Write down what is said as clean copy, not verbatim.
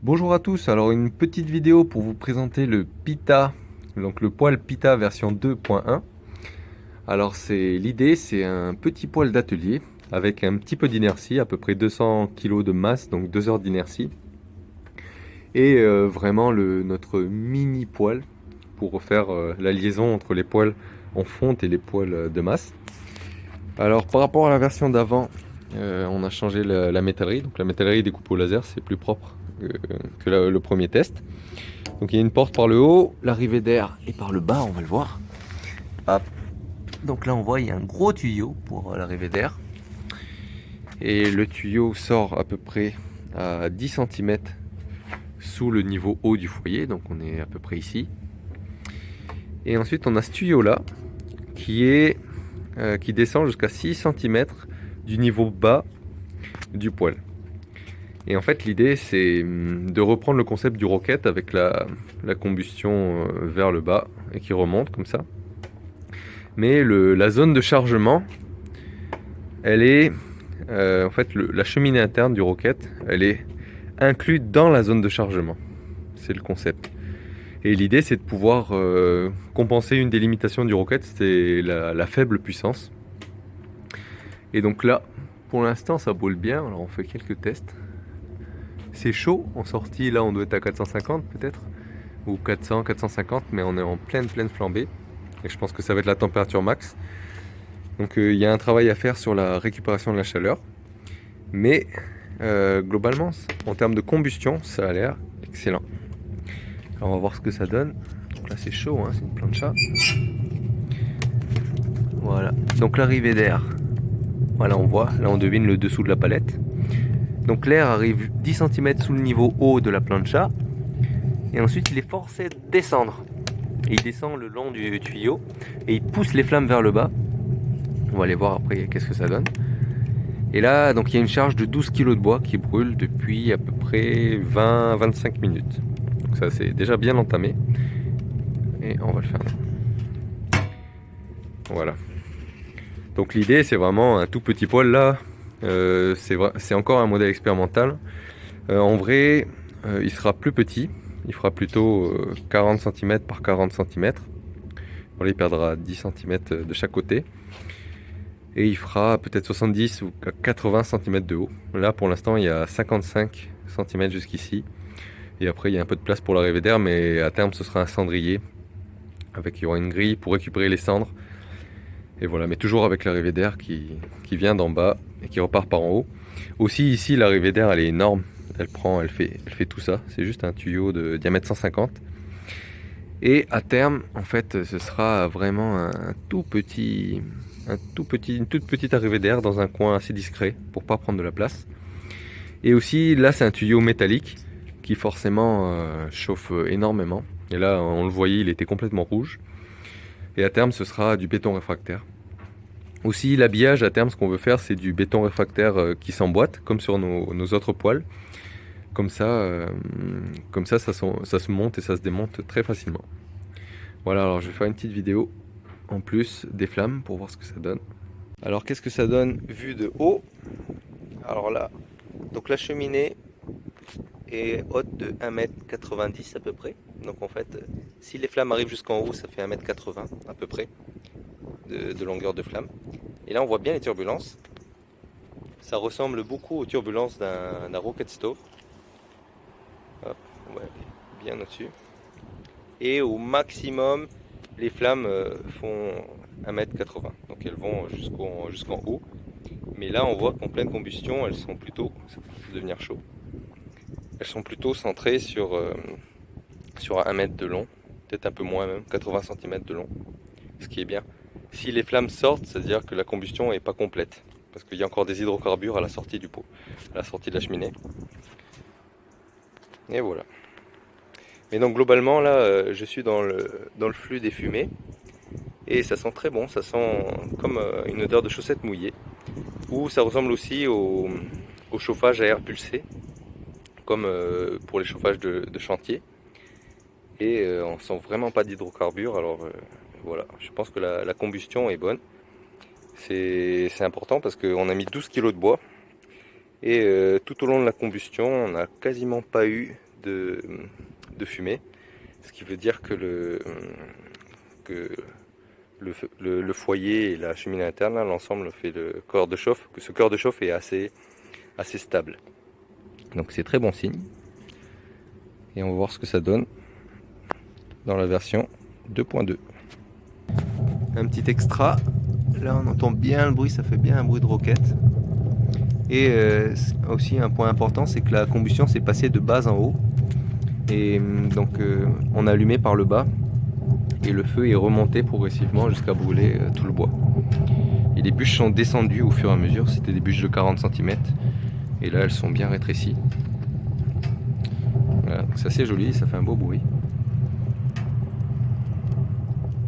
Bonjour à tous, alors une petite vidéo pour vous présenter le Pita, donc le poêle Pita version 2.1. Alors l'idée, c'est un petit poêle d'atelier avec un petit peu d'inertie, à peu près 200 kg de masse, donc 2 heures d'inertie. Et vraiment notre mini poêle pour faire la liaison entre les poêles en fonte et les poêles de masse. Alors par rapport à la version d'avant, on a changé la métallerie, donc la métallerie découpe au laser, c'est plus propre que le premier test. Donc il y a une porte par le haut, l'arrivée d'air est par le bas, on va le voir. Hop. Donc là on voit il y a un gros tuyau pour l'arrivée d'air. Et le tuyau sort à peu près à 10 cm sous le niveau haut du foyer, donc on est à peu près ici. Et ensuite on a ce tuyau là qui descend jusqu'à 6 cm du niveau bas du poêle. Et en fait l'idée c'est de reprendre le concept du rocket avec la combustion vers le bas et qui remonte comme ça. Mais la zone de chargement, elle est en fait la cheminée interne du rocket, elle est incluse dans la zone de chargement. C'est le concept. Et l'idée c'est de pouvoir compenser une des limitations du rocket, c'est la faible puissance. Et donc là, pour l'instant ça boule bien, alors on fait quelques tests. C'est chaud, en sortie là on doit être à 450 peut-être, ou 400, 450, mais on est en pleine flambée. Et je pense que ça va être la température max. Donc il y a un travail à faire sur la récupération de la chaleur. Mais globalement, en termes de combustion, ça a l'air excellent. Alors on va voir ce que ça donne. Donc là c'est chaud, hein, c'est une plancha. Voilà. Donc l'arrivée d'air. Voilà, on voit, là on devine le dessous de la palette. Donc l'air arrive 10 cm sous le niveau haut de la plancha. Et ensuite il est forcé de descendre. Et il descend le long du tuyau. Et il pousse les flammes vers le bas. On va aller voir après qu'est-ce que ça donne. Et là, donc il y a une charge de 12 kg de bois qui brûle depuis à peu près 20-25 minutes. Donc ça c'est déjà bien entamé. Et on va le faire. Voilà. Donc l'idée c'est vraiment un tout petit poêle là. C'est encore un modèle expérimental. En vrai, il sera plus petit. Il fera plutôt 40 cm par 40 cm. Voilà, il perdra 10 cm de chaque côté. Et il fera peut-être 70 ou 80 cm de haut. Là pour l'instant il y a 55 cm jusqu'ici. Et après il y a un peu de place pour l'arrivée d'air, mais à terme ce sera un cendrier. Il y aura une grille pour récupérer les cendres. Et voilà, mais toujours avec l'arrivée d'air qui vient d'en bas et qui repart par en haut. Aussi ici l'arrivée d'air elle est énorme. Elle fait tout ça. C'est juste un tuyau de diamètre 150. Et à terme, en fait, ce sera vraiment une toute petite arrivée d'air dans un coin assez discret pour pas prendre de la place. Et aussi, là, c'est un tuyau métallique qui forcément chauffe énormément. Et là, on le voyait, il était complètement rouge. Et à terme, ce sera du béton réfractaire. Aussi, l'habillage, à terme, ce qu'on veut faire, c'est du béton réfractaire qui s'emboîte, comme sur nos autres poêles. Comme ça, ça se monte et ça se démonte très facilement. Voilà, alors je vais faire une petite vidéo en plus des flammes pour voir ce que ça donne. Alors qu'est-ce que ça donne vu de haut? Alors là, donc la cheminée est haute de 1,90 m à peu près. Donc en fait, si les flammes arrivent jusqu'en haut, ça fait 1,80 m à peu près de longueur de flamme. Et là on voit bien les turbulences. Ça ressemble beaucoup aux turbulences d'un rocket stove. Hop, ouais, bien au-dessus. Et au maximum, les flammes font 1,80 m. Donc elles vont jusqu'en haut. Mais là, on voit qu'en pleine combustion, elles sont plutôt, ça va devenir chaud, elles sont plutôt centrées sur 1 mètre de long, peut-être un peu moins même, 80 cm de long, ce qui est bien. Si les flammes sortent, c'est-à-dire que la combustion n'est pas complète, parce qu'il y a encore des hydrocarbures à la sortie du pot, à la sortie de la cheminée. Et voilà. Mais donc globalement là, je suis dans le flux des fumées et ça sent très bon, ça sent comme une odeur de chaussettes mouillées. Ou ça ressemble aussi au chauffage à air pulsé, comme pour les chauffages de chantier. Et on sent vraiment pas d'hydrocarbures, alors voilà, je pense que la combustion est bonne. C'est important parce qu'on a mis 12 kg de bois et tout au long de la combustion, on n'a quasiment pas eu de fumée, ce qui veut dire que le foyer et la cheminée interne, l'ensemble fait le corps de chauffe, que ce corps de chauffe est assez stable. Donc c'est très bon signe. Et on va voir ce que ça donne dans la version 2.2. Un petit extra, là on entend bien le bruit, ça fait bien un bruit de roquette. Et aussi un point important, c'est que la combustion s'est passée de bas en haut. Et donc on a allumé par le bas et le feu est remonté progressivement jusqu'à brûler tout le bois. Et les bûches sont descendues au fur et à mesure, c'était des bûches de 40 cm et là elles sont bien rétrécies. Voilà, c'est assez joli, ça fait un beau bruit.